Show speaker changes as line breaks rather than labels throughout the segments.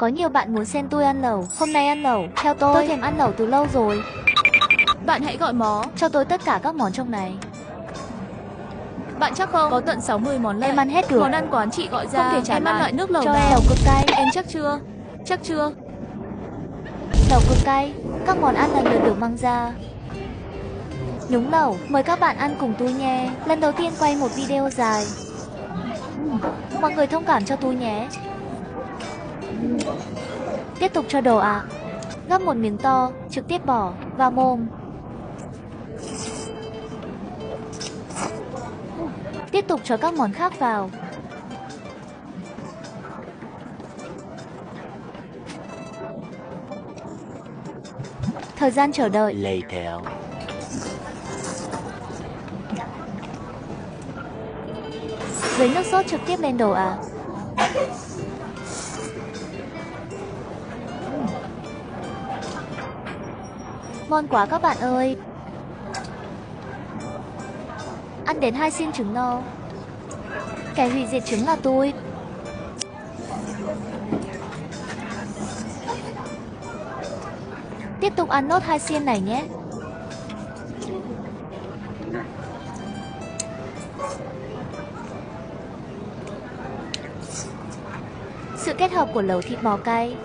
Có nhiều bạn muốn xem tôi ăn lẩu. Hôm nay ăn lẩu, theo tôi thèm ăn lẩu từ lâu rồi.
Bạn hãy gọi mó.
Cho tôi tất cả các món trong này.
Bạn chắc không? Có tận 60 món lận.
Em ăn hết được.
Món ăn quán chị gọi ra.
Không thể trả
em ăn
lại.
loại nước lẩu
Cho
nào?
em lẩu cực cay.
Em chắc chưa? Chắc chưa?
Lẩu cực cay. Các món ăn lần lượt được mang ra. Nhúng lẩu, mời các bạn ăn cùng tôi nhé. Lần đầu tiên quay một video dài. Mọi người thông cảm cho tôi nhé. Tiếp tục cho đồ ạ. Gắp một miếng to, trực tiếp bỏ vào mồm. Tiếp tục cho các món khác vào. Thời gian chờ đợi.
Later.
Dưới nước sốt trực tiếp lên đồ ạ. Ngon quá các bạn ơi. Ăn đến 2 xiên trứng no. Kẻ hủy diệt trứng là tôi. Tiếp tục ăn nốt 2 xiên này nhé. Sự kết hợp của lẩu thịt bò cay,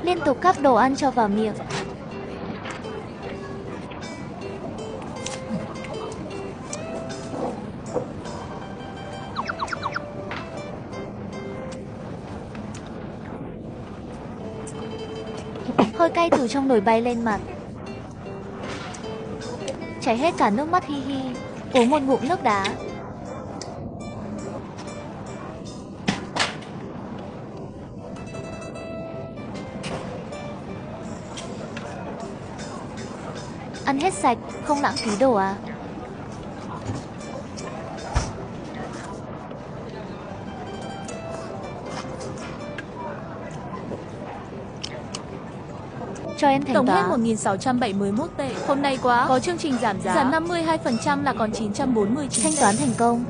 liên tục cắp đồ ăn cho vào miệng. Hơi cay từ trong nồi bay lên mặt. Chảy hết cả nước mắt hi hi. Uống một ngụm nước đá. Ăn hết sạch, không lãng phí đồ à. Cho em thanh
Tổng hết
toán.
1.671 tệ. Hôm nay quá, có chương trình giảm giá. Giảm 52% là còn 949
Thanh
tệ.
toán thành công.